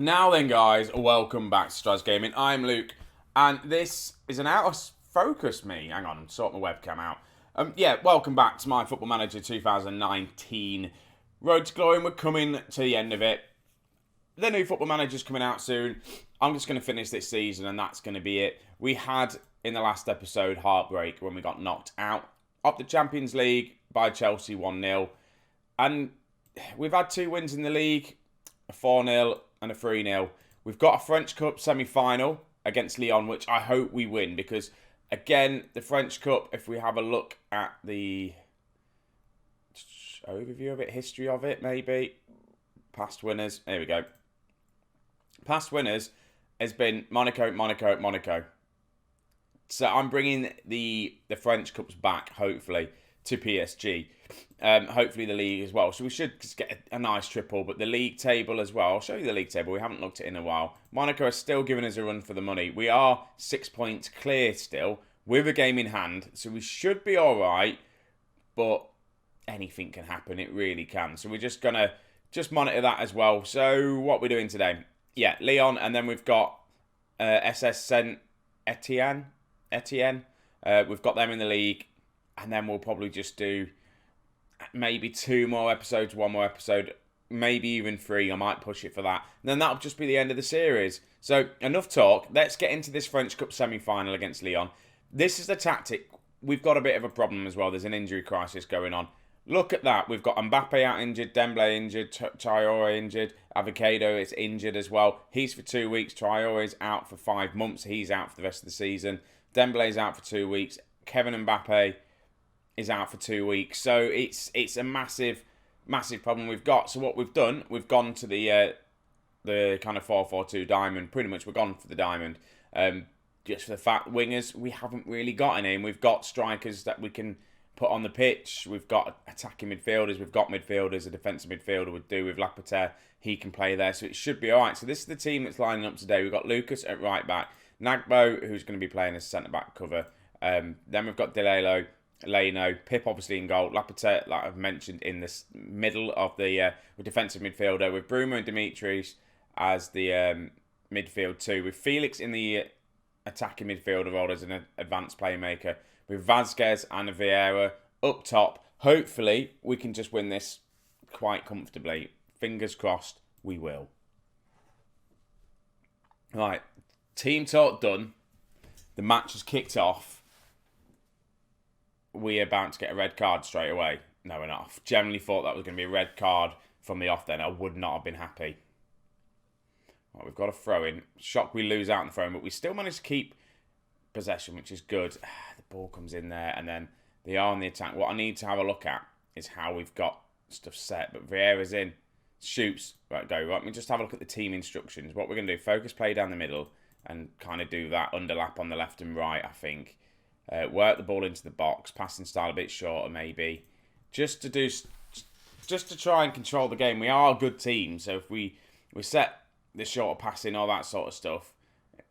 Now then, guys, welcome back to Strasz Gaming. I'm Luke, and this is an out of focus me. Hang on, sort my webcam out. Welcome back to my Football Manager 2019 Road to Glory. We're coming to the end of it. The new Football Manager's coming out soon. I'm just going to finish this season, and that's going to be it. We had, in the last episode, heartbreak when we got knocked out of the Champions League by Chelsea 1-0. And we've had 2 wins in the league, a 4-0 and a 3-0. We've got a French Cup semi-final against Lyon, which I hope we win, because, again, the French Cup, if we have a look at the overview of it, history of it, maybe, past winners, there we go. Past winners has been Monaco. So I'm bringing the French Cups back, hopefully, to PSG. Hopefully the league as well. So we should just get a nice triple. But the league table as well. I'll show you the league table. We haven't looked at it in a while. Monaco is still giving us a run for the money. We are 6 points clear still, with a game in hand. So we should be all right. But anything can happen. It really can. So we're just going to monitor that as well. So what we're doing today. Yeah, Lyon. And then we've got SS Saint Etienne. We've got them in the league. And then we'll probably just do maybe 2 more episodes, 1 more episode, maybe even 3. I might push it for that. And then that'll just be the end of the series. So, enough talk. Let's get into this French Cup semi-final against Lyon. This is the tactic. We've got a bit of a problem as well. There's an injury crisis going on. Look at that. We've got Mbappe out injured, Dembele injured, Traoré injured, Avocado is injured as well. He's for 2 weeks. Traoré's out for 5 months. He's out for the rest of the season. Dembele's out for 2 weeks. Kevin Mbappe is out for 2 weeks. So it's a massive problem we've got. So what we've done, we've gone to the kind of 4-4-2 diamond. Pretty much we're gone for the diamond. Just for the fact, wingers, we haven't really got any. And we've got strikers that we can put on the pitch. We've got attacking midfielders. We've got midfielders. A defensive midfielder would do with Lapater. He can play there. So it should be all right. So this is the team that's lining up today. We've got Lucas at right back. Nagbo, who's going to be playing as centre-back cover. Then we've got Delelo, Leno, Pip obviously in goal, Lapater, like I've mentioned, in the middle of the defensive midfielder, with Bruno and Dimitris as the midfield 2, with Felix in the attacking midfielder role as an advanced playmaker, with Vazquez and Vieira up top. Hopefully we can just win this quite comfortably. Fingers crossed we will. Right, team talk done. The match has kicked off. We're about to get a red card straight away. No, we're not. Generally thought that was going to be a red card from the off then. I would not have been happy. Right, we've got a throw-in. Shock we lose out in the throw-in, but we still managed to keep possession, which is good. The ball comes in there, and then they are on the attack. What I need to have a look at is how we've got stuff set. But Vieira's in. Shoots. Right, go. Right, let me just have a look at the team instructions. What we're going to do, focus play down the middle and kind of do that underlap on the left and right, I think. Work the ball into the box, passing style a bit shorter maybe, just to try and control the game. We are a good team, so if we set the shorter passing, all that sort of stuff,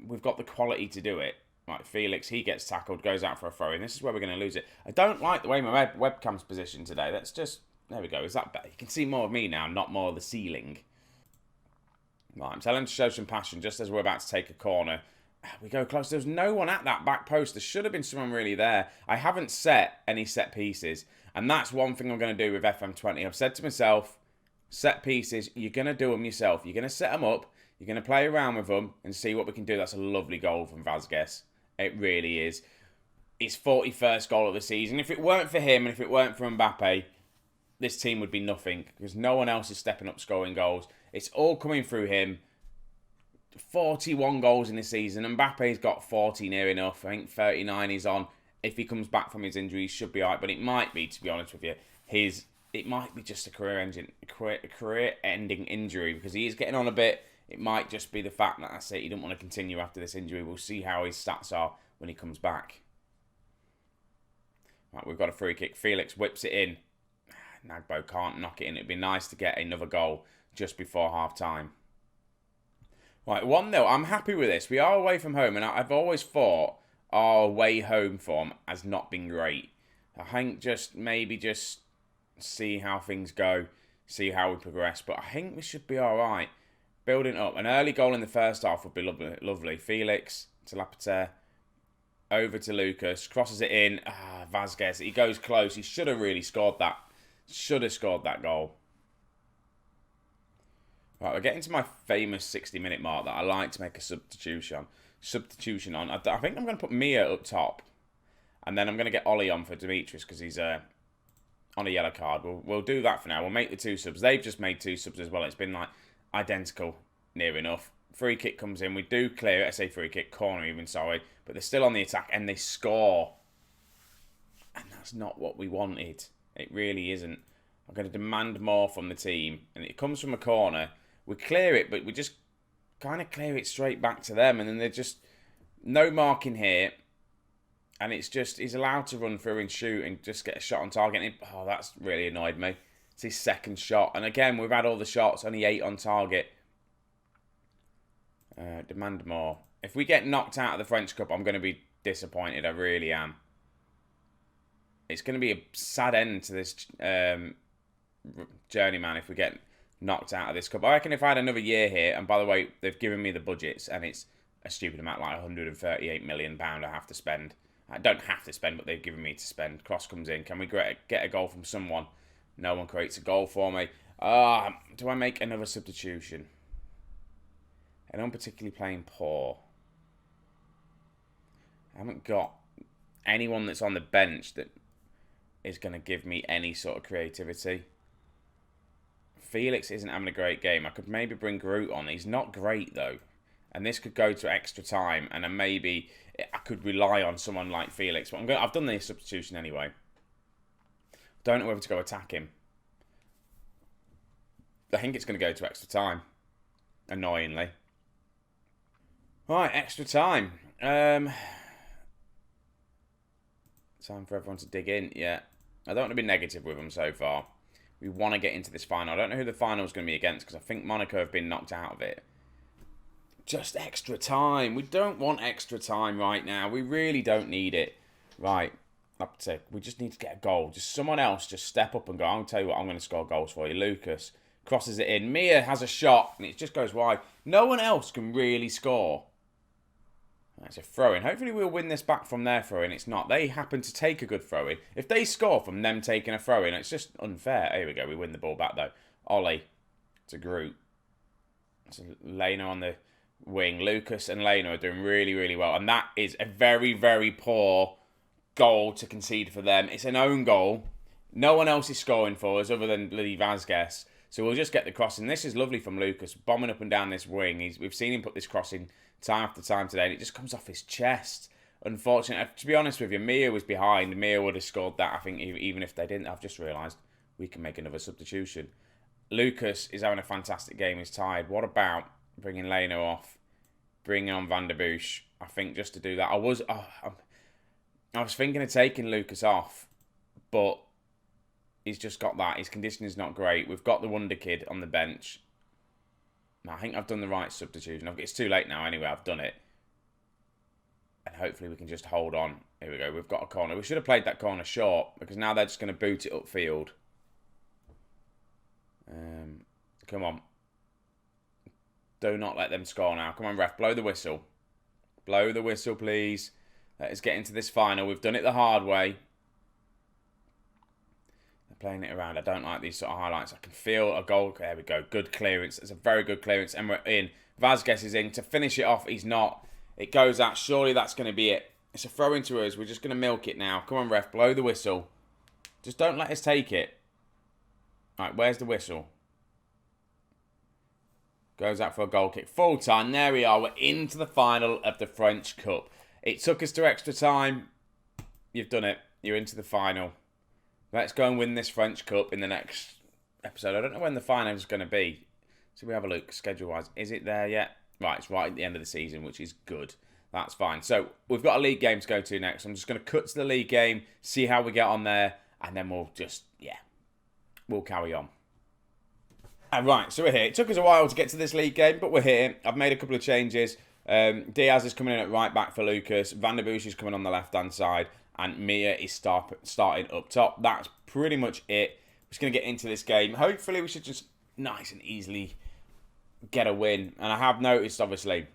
we've got the quality to do it. Like Felix, he gets tackled, goes out for a throw in. This is where we're going to lose it. I don't like the way my webcam's positioned today. Let's just, there we go. Is that better? You can see more of me now, not more of the ceiling. Right, I'm telling him to show some passion just as we're about to take a corner. We go close. There's no one at that back post. There should have been someone really there. I haven't set any set pieces. And that's one thing I'm going to do with FM20. I've said to myself, set pieces, you're going to do them yourself. You're going to set them up. You're going to play around with them and see what we can do. That's a lovely goal from Vazquez. It really is. His 41st goal of the season. If it weren't for him and if it weren't for Mbappe, this team would be nothing. Because no one else is stepping up scoring goals. It's all coming through him. 41 goals in the season. Mbappe's got 40 near enough. I think 39 he's on. If he comes back from his injury, he should be alright. But it might be, to be honest with you, it might be just a career-ending injury because he is getting on a bit. It might just be the fact that he didn't want to continue after this injury. We'll see how his stats are when he comes back. Right, we've got a free kick. Felix whips it in. Nagbo can't knock it in. It'd be nice to get another goal just before half-time. Right, 1-0. I'm happy with this. We are away from home, and I've always thought our away home form has not been great. I think just see how things go, see how we progress. But I think we should be all right. building up. An early goal in the first half would be lovely. Felix to Lapater, over to Lucas, crosses it in. Vazquez, he goes close. He should have really scored that. Should have scored that goal. Right, we're getting to my famous 60-minute mark that I like to make a substitution on. I think I'm going to put Mia up top. And then I'm going to get Ollie on for Demetrius because he's on a yellow card. We'll do that for now. We'll make the 2 subs. They've just made 2 subs as well. It's been like identical, near enough. Free kick comes in. We do clear it. I say free kick, corner even, sorry. But they're still on the attack and they score. And that's not what we wanted. It really isn't. I'm going to demand more from the team. And it comes from a corner. We clear it, but we just kind of clear it straight back to them. And then they're just no marking here. And it's just, he's allowed to run through and shoot and just get a shot on target. Oh, that's really annoyed me. It's his second shot. And again, we've had all the shots, only 8 on target. Demand more. If we get knocked out of the French Cup, I'm going to be disappointed. I really am. It's going to be a sad end to this journeyman if we get knocked out of this cup. I reckon if I had another year here, and by the way, they've given me the budgets, and it's a stupid amount, like £138 million I have to spend. I don't have to spend, but they've given me to spend. Cross comes in. Can we get a goal from someone? No one creates a goal for me. Do I make another substitution? And I'm particularly playing poor. I haven't got anyone that's on the bench that is going to give me any sort of creativity. Felix isn't having a great game. I could maybe bring Groot on. He's not great, though. And this could go to extra time. And then maybe I could rely on someone like Felix. But I've done the substitution anyway. Don't know whether to go attack him. I think it's going to go to extra time. Annoyingly. Right, extra time. Time for everyone to dig in. Yeah. I don't want to be negative with them so far. We want to get into this final. I don't know who the final is going to be against because I think Monaco have been knocked out of it. Just extra time. We don't want extra time right now. We really don't need it. Right. We just need to get a goal. Just someone else just step up and go, I'll tell you what, I'm going to score goals for you. Lucas crosses it in. Mia has a shot and it just goes wide. No one else can really score. That's a throw-in. Hopefully we'll win this back from their throw-in. It's not. They happen to take a good throw-in. If they score from them taking a throw-in, it's just unfair. Here we go. We win the ball back, though. Ollie to Groot. So Leno on the wing. Lucas and Leno are doing really, really well. And that is a very, very poor goal to concede for them. It's an own goal. No one else is scoring for us other than Lily Vazquez. So we'll just get the crossing. This is lovely from Lucas, bombing up and down this wing. We've seen him put this crossing time after time today, and it just comes off his chest. Unfortunately, to be honest with you, Mia was behind. Mia would have scored that, I think, even if they didn't. I've just realised we can make another substitution. Lucas is having a fantastic game. He's tired. What about bringing Leno off? Bringing on Van der Busch? I think just to do that. I was thinking of taking Lucas off, but he's just got that. His condition is not great. We've got the Wonder Kid on the bench. I think I've done the right substitution. It's too late now anyway. I've done it. And hopefully we can just hold on. Here we go. We've got a corner. We should have played that corner short because now they're just going to boot it upfield. Come on. Do not let them score now. Come on, ref. Blow the whistle. Blow the whistle, please. Let us get into this final. We've done it the hard way. Playing it around. I don't like these sort of highlights. I can feel a goal. There we go. Good clearance. It's a very good clearance. And we're in. Vazquez is in. To finish it off, he's not. It goes out. Surely that's going to be it. It's a throw into us. We're just going to milk it now. Come on, ref. Blow the whistle. Just don't let us take it. Right, where's the whistle? Goes out for a goal kick. Full time. There we are. We're into the final of the French Cup. It took us to extra time. You've done it. You're into the final. Let's go and win this French Cup in the next episode. I don't know when the final is going to be. So we have a look schedule-wise. Is it there yet? Right, it's right at the end of the season, which is good. That's fine. So we've got a league game to go to next. I'm just going to cut to the league game, see how we get on there, and then we'll just, we'll carry on. Right, so we're here. It took us a while to get to this league game, but we're here. I've made a couple of changes. Diaz is coming in at right back for Lucas. Van der Busch is coming on the left-hand side. And Mia is starting up top. That's pretty much it. We're just going to get into this game. Hopefully we should just nice and easily get a win. And I have noticed, obviously,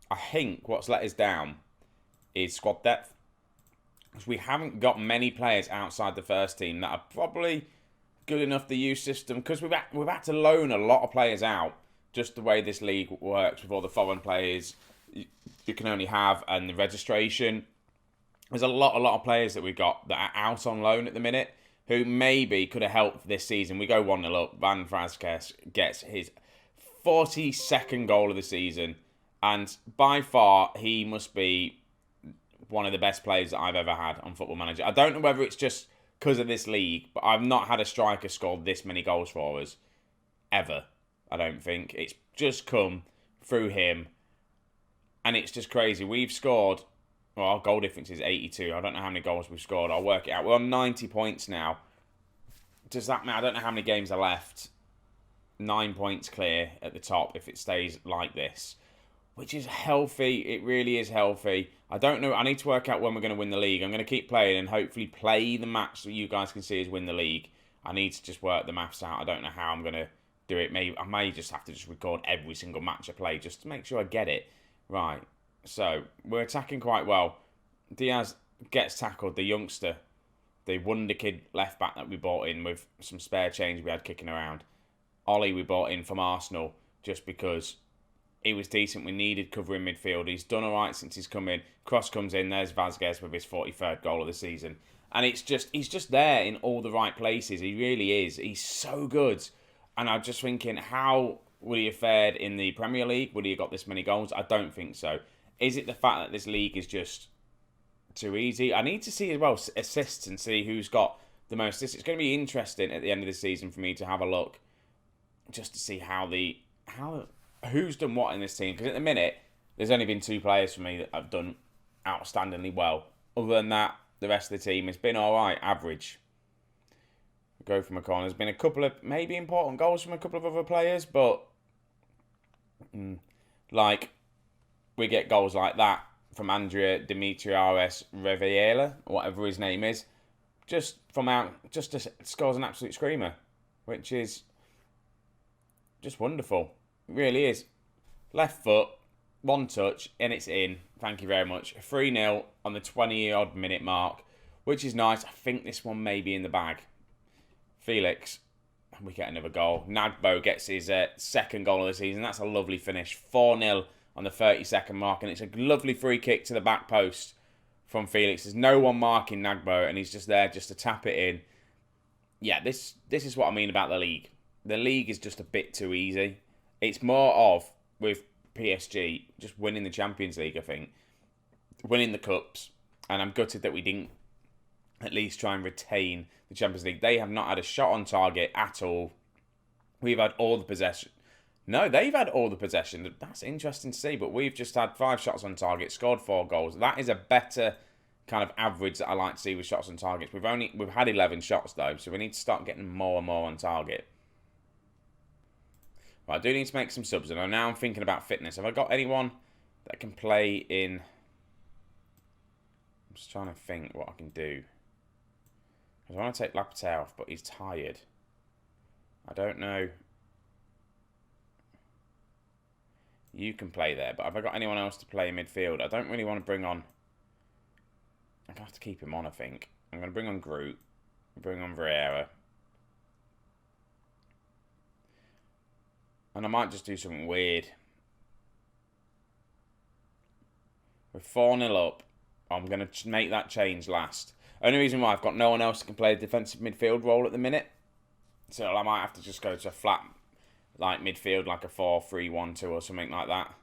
I think what's let us down is squad depth. Because we haven't got many players outside the first team that are probably good enough to use system. Because we've had to loan a lot of players out, just the way this league works with all the foreign players you can only have and the registration. There's a lot of players that we've got that are out on loan at the minute who maybe could have helped this season. We go 1-0 up. Van Vasquez gets his 42nd goal of the season. And by far, he must be one of the best players that I've ever had on Football Manager. I don't know whether it's just because of this league, but I've not had a striker score this many goals for us. Ever. I don't think. It's just come through him. And it's just crazy. We've scored... Well, our goal difference is 82. I don't know how many goals we've scored. I'll work it out. We're on 90 points now. Does that mean... I don't know how many games are left. 9 points clear at the top if it stays like this. Which is healthy. It really is healthy. I don't know. I need to work out when we're going to win the league. I'm going to keep playing and hopefully play the match that you guys can see as win the league. I need to just work the maths out. I don't know how I'm going to do it. Maybe I may just have to just record every single match I play just to make sure I get it right. So, we're attacking quite well. Diaz gets tackled, the youngster, the wonder kid left back that we bought in with some spare change we had kicking around. Ollie we bought in from Arsenal just because he was decent. We needed cover in midfield. He's done alright since he's come in. Cross comes in, there's Vasquez with his 43rd goal of the season. And he's just there in all the right places. He really is. He's so good. And I'm just thinking, how would he have fared in the Premier League? Would he have got this many goals? I don't think so. Is it the fact that this league is just too easy? I need to see as well assists and see who's got the most assists. It's going to be interesting at the end of the season for me to have a look just to see who's done what in this team. Because at the minute, there's only been 2 players for me that have done outstandingly well. Other than that, the rest of the team has been alright, average. Go from a corner. There's been a couple of maybe important goals from a couple of other players, but like... We get goals like that from Andrea Dimitriaris Reviela, whatever his name is, just scores an absolute screamer, which is just wonderful. It really is. Left foot, one touch, and it's in. Thank you very much. 3-0 on the 20-odd minute mark, which is nice. I think this one may be in the bag. Felix, we get another goal. Nagbo gets his second goal of the season. That's a lovely finish. 4-0. On the 32nd mark, and it's a lovely free kick to the back post from Felix. There's no one marking Nagbo, and he's just there just to tap it in. Yeah, this is what I mean about the league. The league is just a bit too easy. It's more of, with PSG, just winning the Champions League, I think. Winning the Cups, and I'm gutted that we didn't at least try and retain the Champions League. They have not had a shot on target at all. We've had all the possession. No, they've had all the possession. That's interesting to see, but we've just had 5 shots on target, scored 4 goals. That is a better kind of average that I like to see with shots on targets. We've had 11 shots though, so we need to start getting more and more on target. But I do need to make some subs, and now I'm thinking about fitness. Have I got anyone that can play in... I'm just trying to think what I can do. Because I want to take Lapate off, but he's tired. I don't know... You can play there, but have I got anyone else to play in midfield? I don't really want to bring on... I'm going to have to keep him on, I think. I'm going to bring on Groot. Bring on Vieira. And I might just do something weird. We're 4-0 up. I'm going to make that change last. Only reason why I've got no one else that can play a defensive midfield role at the minute. So I might have to just go to a flat... like midfield, like a 4-3-1-2 or something like that.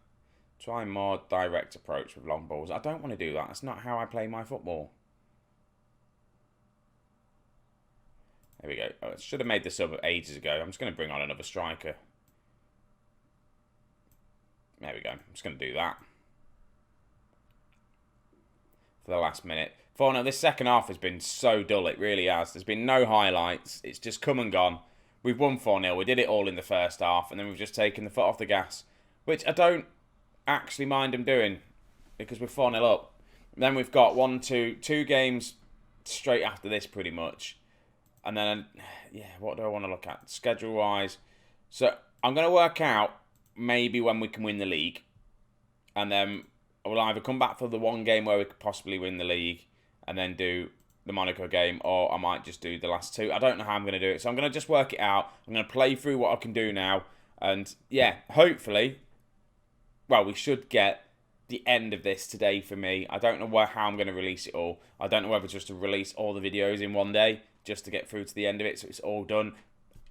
Try a more direct approach with long balls. I don't want to do that. That's not how I play my football. There we go. Oh, I should have made this up ages ago. I'm just going to bring on another striker. There we go. I'm just going to do that. For the last minute. This second half has been so dull. It really has. There's been no highlights. It's just come and gone. We've won 4-0. We did it all in the first half, and then we've just taken the foot off the gas, which I don't actually mind them doing because we're 4-0 up. Then we've got two games straight after this, pretty much. And then, yeah, what do I want to look at schedule-wise? So I'm going to work out maybe when we can win the league. And then we'll either come back for the one game where we could possibly win the league and then do the Monaco game, or I might just do the last two. I don't know how I'm going to do it, so I'm going to just work it out. I'm going to play through what I can do now, and yeah, hopefully, well, we should get the end of this today for me. I don't know how I'm going to release it all. I don't know whether just to release all the videos in one day, just to get through to the end of it, so it's all done.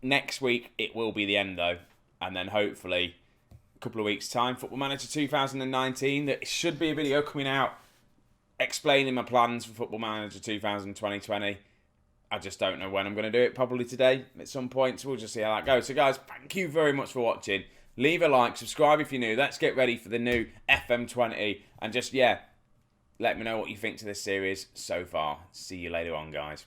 Next week, it will be the end, though, and then hopefully, a couple of weeks' time, Football Manager 2019, there should be a video coming out explaining my plans for Football Manager 2020. I just don't know when I'm going to do it. Probably today at some point. So we'll just see how that goes. So guys, thank you very much for watching. Leave a like, subscribe if you're new. Let's get ready for the new FM20. And just, yeah, let me know what you think to this series so far. See you later on, guys.